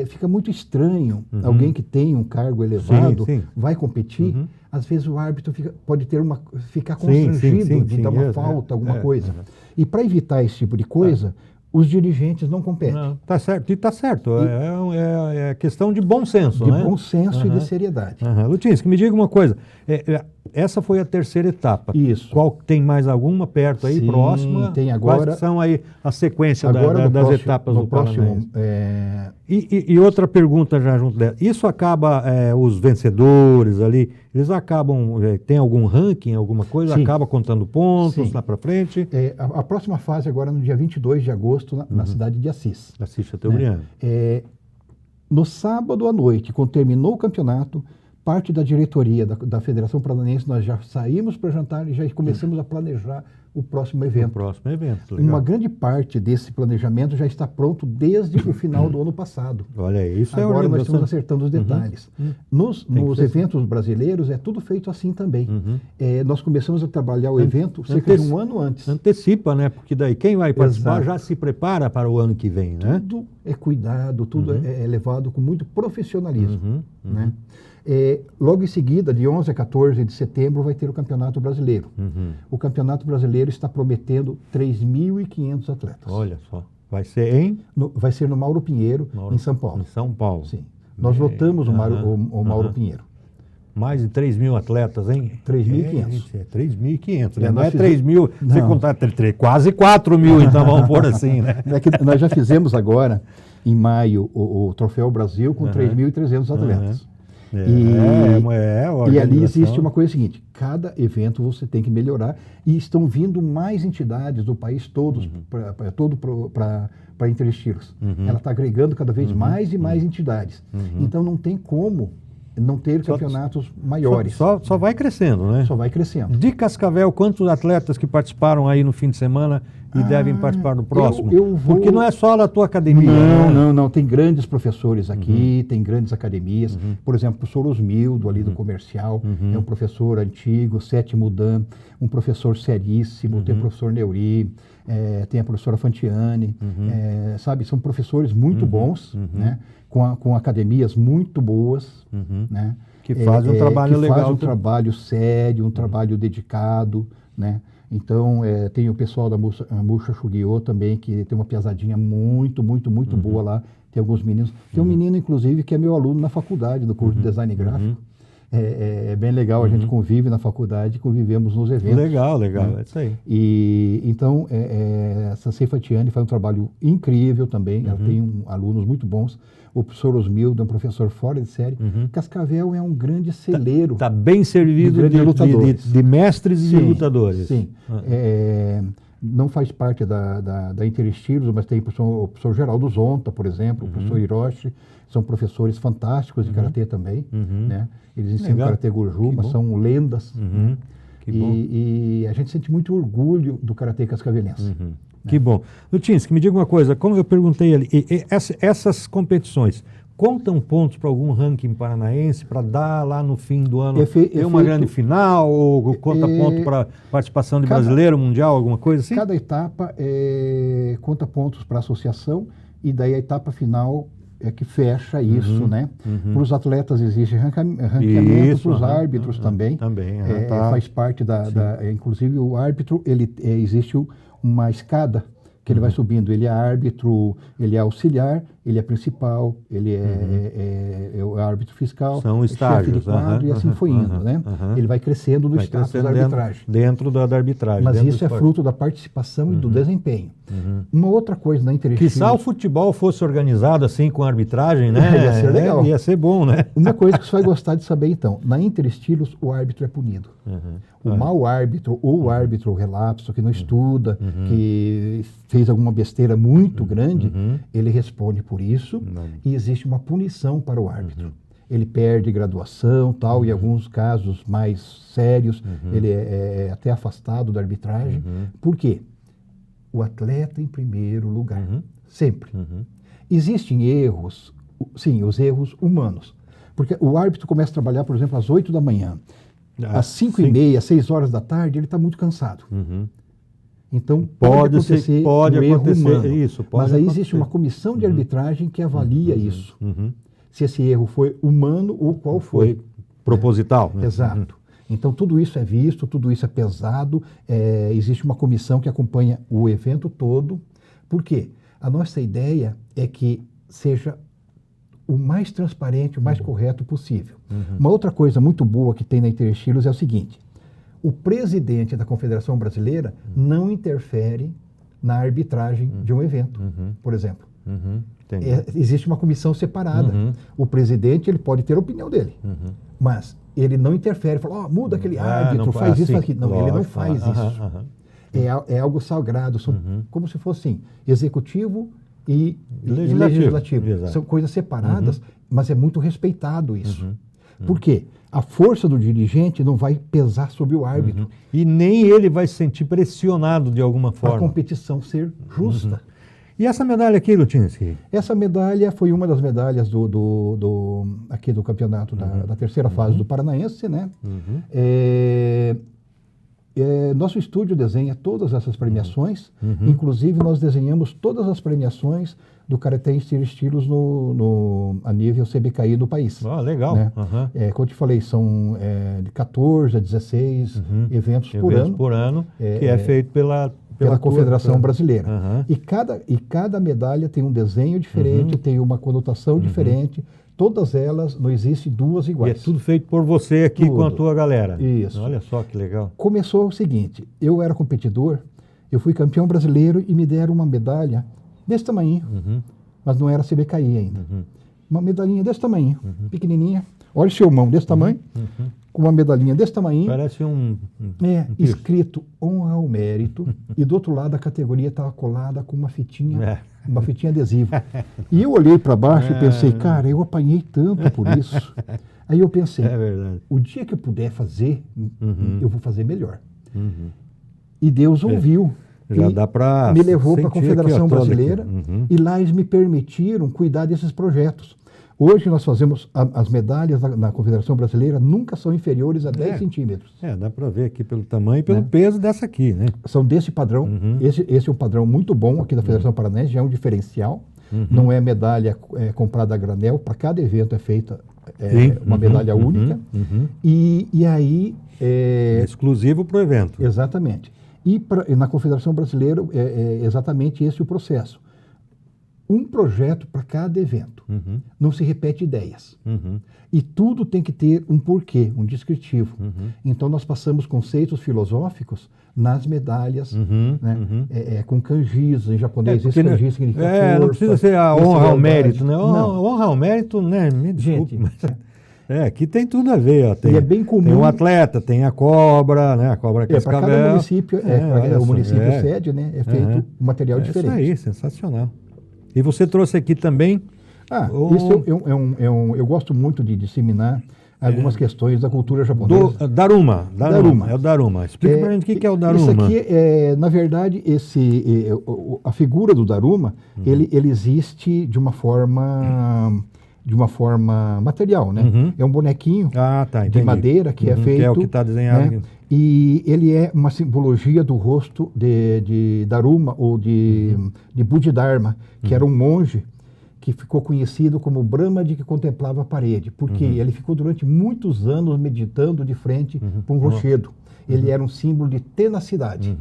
fica muito estranho alguém que tem um cargo elevado, sim. vai competir, às vezes o árbitro pode ficar Sim, constrangido sim, de sim, dar uma falta, alguma coisa. E para evitar esse tipo de coisa, os dirigentes não competem. Não, tá certo, e tá certo. É questão de bom senso, De né? bom senso e de seriedade. Lutinski, me diga uma coisa. Essa foi a terceira etapa. Isso. Qual tem mais alguma perto aí, Sim, próxima? tem agora. Quais são aí a sequência Agora, no das próximo- etapas no do próximo, Paranaense? E outra pergunta já junto dela. Isso acaba, os vencedores ali, eles acabam, tem algum ranking, alguma coisa? Sim. Acaba contando pontos Sim. lá para frente? a próxima fase agora no dia 22 de agosto, na cidade de Assis. Assiste a Teobriano. No sábado à noite, quando terminou o campeonato, parte da diretoria da Federação Paranaense, nós já saímos para jantar e já começamos a planejar o próximo O evento. próximo evento. Legal. Uma grande parte desse planejamento já está pronto desde o final do ano passado. Olha aí, isso Agora nós organização. estamos acertando os detalhes. Nos ser eventos brasileiros é tudo feito assim também. Nós começamos a trabalhar o evento cerca de um ano antes. Antecipa, né? Porque daí quem vai participar Exato. já se prepara para o ano que vem, né? Tudo é cuidado, tudo é levado com muito profissionalismo. Né? Logo em seguida, de 11 a 14 de setembro, vai ter o Campeonato Brasileiro. O Campeonato Brasileiro está prometendo 3.500 atletas. Olha só. Vai ser em Vai ser no Mauro Pinheiro, em São Paulo. Em São Paulo. Sim. Nós lotamos o Mauro Pinheiro. Mais de 3 mil atletas, hein? 3.500. 3.500, né? Não nós é 3 mil, você Não. contar quase 4 mil, então vamos pôr assim, né? É que nós já fizemos agora, em maio, o Troféu Brasil com 3.300 atletas. E ali existe uma coisa seguinte, cada evento você tem que melhorar e estão vindo mais entidades do país todos para Interestilos. Ela está agregando cada vez mais e mais entidades. Então não tem como não ter campeonatos maiores. Só vai crescendo, né? Só vai crescendo. De Cascavel, quantos atletas que participaram aí no fim de semana e devem participar do próximo? eu vou- Porque não é só a tua academia. né? Não. Tem grandes professores aqui, tem grandes academias. Por exemplo, o professor Osmildo, ali do comercial, é um professor antigo, sétimo Dan, um professor seríssimo, tem o professor Neuri, tem a professora Fantiani, sabe? São professores muito bons, né? Com academias muito boas, né? Que fazem um trabalho legal. Que fazem um trabalho sério, um trabalho dedicado, né? Então, tem o pessoal da Murcha Shugyo também, que tem uma piazadinha muito boa lá. Tem alguns meninos. Tem um menino, inclusive, que é meu aluno na faculdade, do curso de Design Gráfico. É bem legal, a gente convive na faculdade, convivemos nos eventos. Legal, é isso aí. E então, a Sansei Fatiani faz um trabalho incrível também, ela tem alunos muito bons. O professor Osmildo é um professor fora de série. Cascavel é um grande celeiro. Está bem servido grandes lutadores. de mestres e de lutadores. Sim. Não faz parte da Interestilos, mas tem o professor Geraldo Zonta, por exemplo, o professor Hiroshi, são professores fantásticos de Karatê também. Né? Eles ensinam Karatê Goju, mas são lendas. Que bom. E a gente sente muito orgulho do Karatê cascavelense. Que bom. Lutinski, me diga uma coisa, como eu perguntei ali, essas competições contam pontos para algum ranking paranaense para dar lá no fim do ano ter uma grande final, ou conta ponto para participação de brasileiro, mundial, alguma coisa assim? Cada etapa conta pontos para a associação e daí a etapa final é que fecha isso, né? Para os atletas existe ranqueamento, para os árbitros também. Também, faz parte inclusive o árbitro, existe uma escada que ele vai subindo. Ele é árbitro, ele é auxiliar, ele é principal, ele é o árbitro fiscal, são estágios, chefe de quadro, e assim foi indo, né? Ele vai crescendo no status da arbitragem. Dentro da arbitragem. Mas isso é fruto da participação e do desempenho. Uma outra coisa na Interestilos... Quizá o futebol fosse organizado assim com arbitragem, né? Ia ser legal. Ia ser bom, né? Uma coisa que você vai gostar de saber, então. Na Interestilos, o árbitro é punido. O mau árbitro, ou o árbitro relapso, que não estuda, que fez alguma besteira muito grande, ele responde por isso e existe uma punição para o árbitro. Ele perde graduação, tal, e em alguns casos mais sérios, ele é até afastado da arbitragem. Por quê? O atleta em primeiro lugar, sempre. Existem erros, sim, os erros humanos. Porque o árbitro começa a trabalhar, por exemplo, às 8 da manhã. Às 5h30, 6 horas da tarde, ele está muito cansado. Então, pode acontecer um erro humano. Isso, mas aí existe uma comissão de arbitragem que avalia isso. Se esse erro foi humano ou qual foi. Proposital. Né? Exato. Então, tudo isso é visto, tudo isso é pesado. Existe uma comissão que acompanha o evento todo. Por quê? A nossa ideia é que seja o mais transparente, o mais correto possível. Uma outra coisa muito boa que tem na Interestilos é o seguinte: o presidente da Confederação Brasileira não interfere na arbitragem de um evento, por exemplo. Existe uma comissão separada. O presidente ele pode ter a opinião dele, mas ele não interfere, fala, muda aquele árbitro, faz isso, faz aquilo. Não, ele não faz isso. É algo sagrado, são como se fosse executivo e legislativo. São coisas separadas, mas é muito respeitado isso. Por quê? A força do dirigente não vai pesar sobre o árbitro. E nem ele vai se sentir pressionado de alguma forma. A competição ser justa. E essa medalha aqui, Lutinski? Essa medalha foi uma das medalhas aqui do campeonato da terceira fase do Paranaense, né? Nosso estúdio desenha todas essas premiações, inclusive nós desenhamos todas as premiações do Karatê Interestilos a nível CBKI do país. Legal. Né? Como eu te falei, são de 14 a 16 eventos por ano. Que é feito pela Confederação Brasileira. E cada medalha tem um desenho diferente, tem uma conotação diferente. Todas elas, não existe duas iguais. E é tudo feito por você aqui com a tua galera. Isso. Olha só que legal. Começou o seguinte, eu era competidor, eu fui campeão brasileiro e me deram uma medalha desse tamanho, mas não era CBKI ainda. Uma medalhinha desse tamanho, pequenininha. Olha o seu mão desse tamanho, com uma medalhinha desse tamanho. Parece um escrito honra ao mérito, e do outro lado a categoria estava colada com uma fitinha adesiva. E eu olhei para baixo e pensei, cara, eu apanhei tanto por isso. Aí eu pensei, o dia que eu puder fazer, eu vou fazer melhor. E Deus ouviu. Já dá para me levou para a Confederação Brasileira e lá eles me permitiram cuidar desses projetos. Hoje nós fazemos as medalhas na Confederação Brasileira, nunca são inferiores a 10 centímetros. Dá para ver aqui pelo tamanho e pelo peso dessa aqui, né? São desse padrão. Esse é um padrão muito bom aqui da Federação Paranaense, já é um diferencial. Não é medalha comprada a granel, para cada evento é feita uma medalha única. E aí... exclusivo para o evento. Exatamente. E na Confederação Brasileira é exatamente esse o processo. Um projeto para cada evento. Não se repete ideias. E tudo tem que ter um porquê, um descritivo. Então nós passamos conceitos filosóficos nas medalhas, né? Com kanjis, em japonês, esse kanji significa força. Não precisa ser a honra ao mérito, né? Honra ao mérito, né? Me desculpe, aqui tem tudo a ver. Ó. E é bem comum. Tem um atleta, tem a cobra, né? A cobra cascavel. Para cada município, o município sede, né? É feito um material diferente. Isso aí, sensacional. E você trouxe aqui também... Isso eu gosto muito de disseminar algumas questões da cultura japonesa. Daruma. Daruma. É o Daruma. Explica pra gente o que é o Daruma. Isso aqui, na verdade, a figura do Daruma, ele existe de uma forma material, né? Uhum. É um bonequinho Tá, de entendi. madeira que é feito... Que é o que está desenhado né? aqui. E ele é uma simbologia do rosto de Daruma ou de Bodhidharma, que era um monge que ficou conhecido como Brahmadi que contemplava a parede, porque ele ficou durante muitos anos meditando de frente para um rochedo. Ele era um símbolo de tenacidade.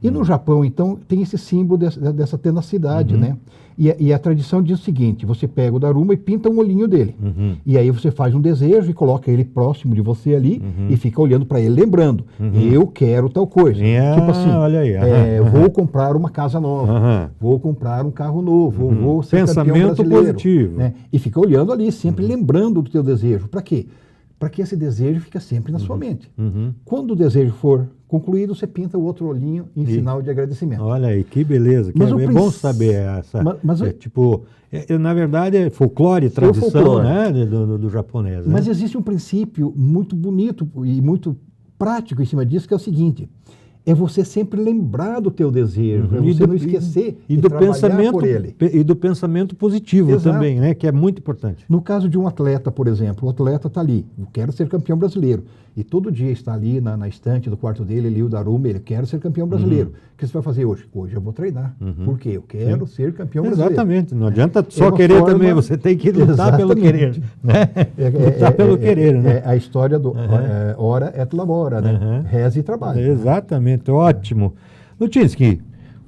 E no Japão, então, tem esse símbolo dessa tenacidade, né? E a tradição diz o seguinte, você pega o Daruma e pinta um olhinho dele. E aí você faz um desejo e coloca ele próximo de você ali e fica olhando para ele, lembrando, eu quero tal coisa. Tipo assim, olha aí. vou comprar uma casa nova, vou comprar um carro novo, vou ser campeão Pensamento brasileiro. positivo. Né? E fica olhando ali, sempre lembrando do teu desejo. Para quê? Para que esse desejo fique sempre na sua mente. Quando o desejo for concluído, você pinta o outro olhinho em sinal de agradecimento. Olha aí, que beleza. Mas É bom saber essa. Na verdade, é folclore, tradição, folclore. Né, do japonês. Né? Mas existe um princípio muito bonito e muito prático em cima disso, que é o seguinte: é você sempre lembrar do teu desejo, é você não esquecer e de do trabalhar pensamento por ele. E do pensamento positivo. Exato. Também, né, que é muito importante. No caso de um atleta, por exemplo, o atleta está ali, eu quero ser campeão brasileiro. E todo dia está ali na estante do quarto dele, ali o Daruma, ele quer ser campeão brasileiro. O que você vai fazer hoje? Hoje eu vou treinar. Por quê? Eu quero ser campeão brasileiro. Exatamente. Não adianta só querer também, você tem que lutar pelo querer. Né? Lutar pelo querer, né? A história do ora et labora, né? Reza e trabalha. Exatamente, ótimo. Lutinski,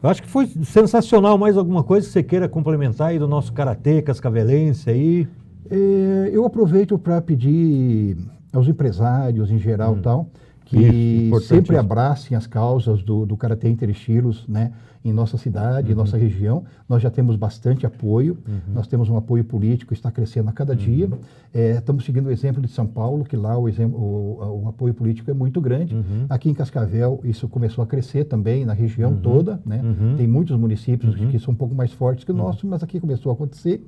eu acho que foi sensacional. Mais alguma coisa que você queira complementar aí do nosso karatê cascavelense aí? Eu aproveito para pedir aos empresários em geral tal, que sempre abracem as causas do karatê interestilos, né, em nossa cidade, em nossa região. Nós já temos bastante apoio, nós temos um apoio político que está crescendo a cada dia. Estamos seguindo o exemplo de São Paulo, que lá o apoio político é muito grande. Aqui em Cascavel isso começou a crescer também na região toda, né? Tem muitos municípios que são um pouco mais fortes que o nosso, mas aqui começou a acontecer.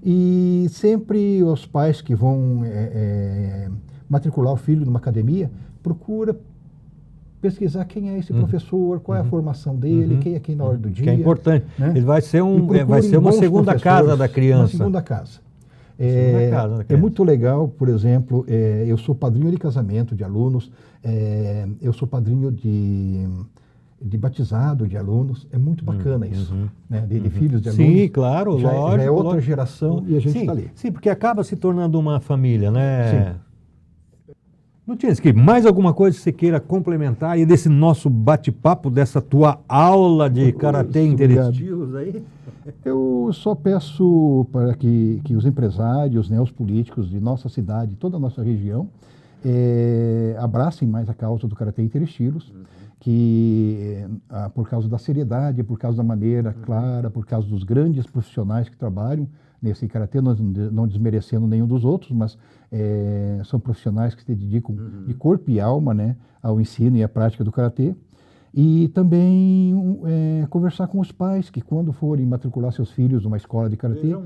E sempre os pais que vão matricular o filho numa academia, procura pesquisar quem é esse professor, qual é a formação dele, quem é quem na hora do dia. Que é importante. Né? Ele vai ser, uma segunda casa da criança. Uma segunda casa. É muito legal, por exemplo, eu sou padrinho de casamento de alunos, eu sou padrinho de batizado de alunos, é muito bacana isso, né? de filhos de alunos. Sim, claro, lógico. Já é outra geração e a gente está ali. Sim, porque acaba se tornando uma família, né? Sim. Lutinski, mais alguma coisa que você queira complementar aí desse nosso bate-papo, dessa tua aula de karatê interestilos aí? Eu só peço para que os empresários, né, os políticos de nossa cidade, toda a nossa região, abracem mais a causa do karatê interestilos, que por causa da seriedade, por causa da maneira clara, por causa dos grandes profissionais que trabalham nesse karatê, não desmerecendo nenhum dos outros, mas são profissionais que se dedicam de corpo e alma, né, ao ensino e à prática do karatê. E também conversar com os pais que, quando forem matricular seus filhos numa escola de karatê,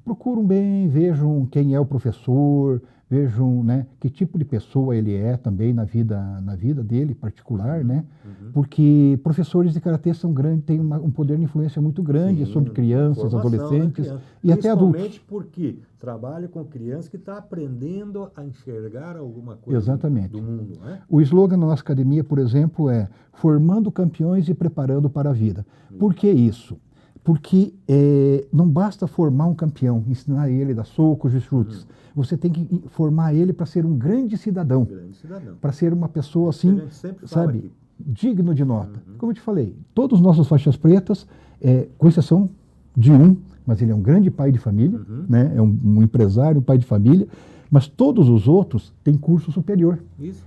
procuram bem, vejam quem é o professor, vejam, né, que tipo de pessoa ele é também na vida dele particular, né? Porque professores de karatê são grandes, têm um poder de influência muito grande sobre crianças, adolescentes e até adultos. Principalmente porque trabalha com criança que está aprendendo a enxergar alguma coisa do mundo, né? O slogan da nossa academia, por exemplo, é formando campeões e preparando para a vida. Por que isso? Porque não basta formar um campeão, ensinar ele a dar socos e chutes. Você tem que formar ele para ser um grande cidadão. Para ser uma pessoa assim, sabe, digno de nota. Como eu te falei, todos os nossos faixas pretas, com exceção de um, mas ele é um grande pai de família, né? É um empresário, um pai de família, mas todos os outros têm curso superior.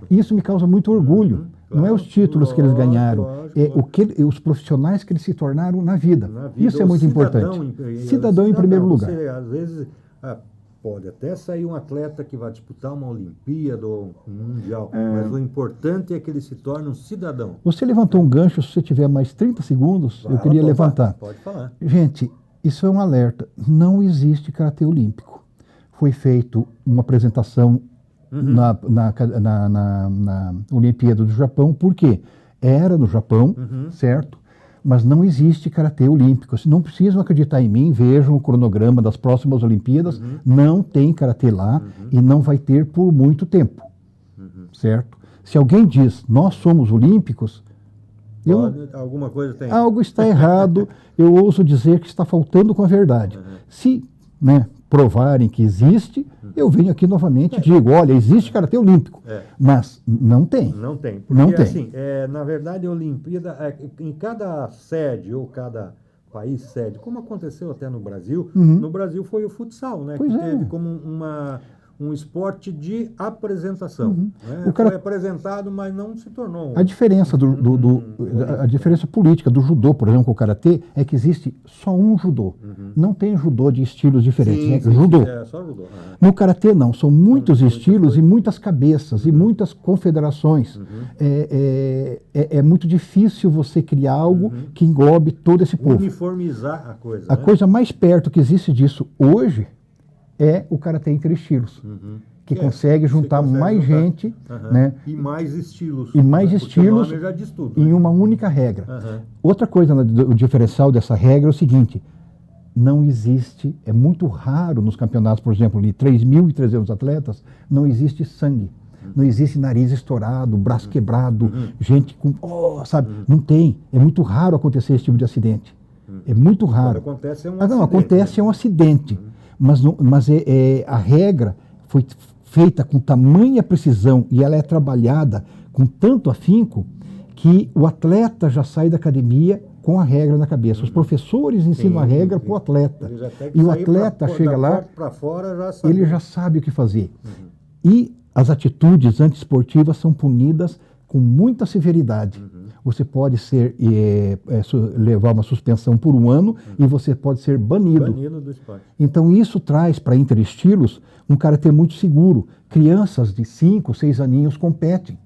Isso me causa muito orgulho. Não é os títulos que eles ganharam, os profissionais que eles se tornaram na vida. Isso é muito importante. Cidadão em primeiro lugar. Você, às vezes, pode até sair um atleta que vai disputar uma Olimpíada ou um Mundial, mas o importante é que ele se torne um cidadão. Você levantou um gancho, se você tiver mais 30 segundos, eu queria levantar. Pode falar. Gente, isso é um alerta. Não existe karatê olímpico. Foi feita uma apresentação na Olimpíada do Japão, por quê? Era no Japão, certo? Mas não existe karatê olímpico. Se não precisam acreditar em mim, vejam o cronograma das próximas Olimpíadas, não tem karatê lá e não vai ter por muito tempo, certo? Se alguém diz, nós somos olímpicos, alguma coisa tem. Algo está errado, eu ouso dizer que está faltando com a verdade. Se, né, provarem que existe, eu venho aqui novamente e digo, olha, existe karatê olímpico, mas não tem. Não tem. Porque, não tem. Assim, na verdade, a Olimpíada, em cada sede ou cada país sede, como aconteceu até no Brasil, no Brasil foi o futsal, né? Pois que é. teve como um esporte de apresentação. Né? O cara- Foi apresentado, mas não se tornou. A diferença a diferença política do judô, por exemplo, com o karatê, é que existe só um judô. Não tem judô de estilos diferentes, Sim, né? sim, Judô. é só judô. No karatê não, são muitos estilos e muitas cabeças e muitas confederações. É muito difícil você criar algo que englobe todo esse povo. Uniformizar a coisa. A né? coisa mais perto que existe disso hoje é o karatê interestilos, que consegue juntar mais gente, né, E mais estilos. e mais Porque estilos o nome já diz tudo. em uma única regra. Aham. Outra coisa, o diferencial dessa regra é o seguinte: não existe, é muito raro nos campeonatos, por exemplo, de 3.300 atletas, não existe sangue. Não existe nariz estourado, braço quebrado, gente com... sabe? Não tem. É muito raro acontecer esse tipo de acidente. É muito raro. Quando acontece é um Não, acidente, acontece né? é um acidente. Mas a regra foi feita com tamanha precisão e ela é trabalhada com tanto afinco que o atleta já sai da academia com a regra na cabeça. Os professores ensinam a regra para o atleta. Ele já tem que E o sair atleta chega da lá, porta pra fora, já sabe. ele já sabe o que fazer. E as atitudes antiesportivas são punidas com muita severidade. Você pode levar uma suspensão por 1 ano e você pode ser banido. Banido do esporte. Então isso traz para interestilos um karatê muito seguro. Crianças de 5, 6 aninhos competem.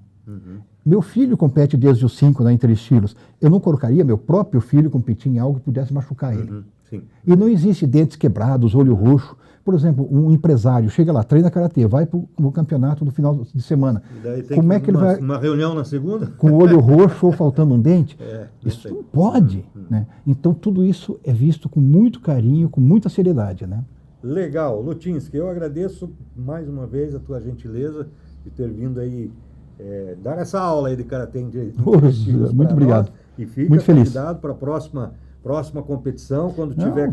Meu filho compete desde os 5 na interestilos. Eu não colocaria meu próprio filho competir em algo que pudesse machucar ele. Sim. E não existe dentes quebrados, olho roxo. Por exemplo, um empresário chega lá, treina karatê, vai para o campeonato no final de semana. E daí tem Como é que ele vai uma reunião na segunda? com o olho roxo ou faltando um dente? Não Isso sei. não pode, né? Então tudo isso é visto com muito carinho, com muita seriedade, né? Legal. Lutinski, eu agradeço mais uma vez a tua gentileza de ter vindo aí dar essa aula aí de karatê Muito obrigado. E fica Muito feliz. convidado para a próxima competição, quando tiver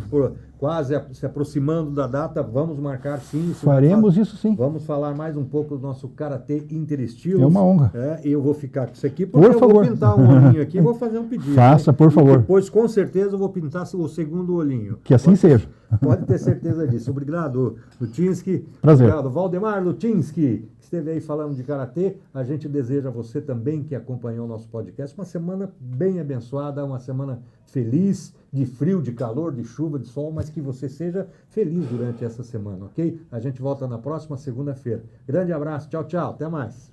quase se aproximando da data, vamos marcar sim. Faremos isso sim. Vamos falar mais um pouco do nosso karatê interestilos. É uma honra. Eu vou ficar com isso aqui, porque Por eu favor. vou pintar um olhinho aqui e vou fazer um pedido. Faça, né? por favor. E depois, com certeza, eu vou pintar o segundo olhinho. Que assim seja. Pode ter certeza disso. Obrigado, Lutinski. Prazer. Obrigado, Valdemar Lutinski, que esteve aí falando de karatê. A gente deseja a você também que acompanhou o nosso podcast uma semana bem abençoada, uma semana feliz, de frio, de calor, de chuva, de sol, mas que você seja feliz durante essa semana, ok? A gente volta na próxima segunda-feira. Grande abraço, tchau, tchau, até mais.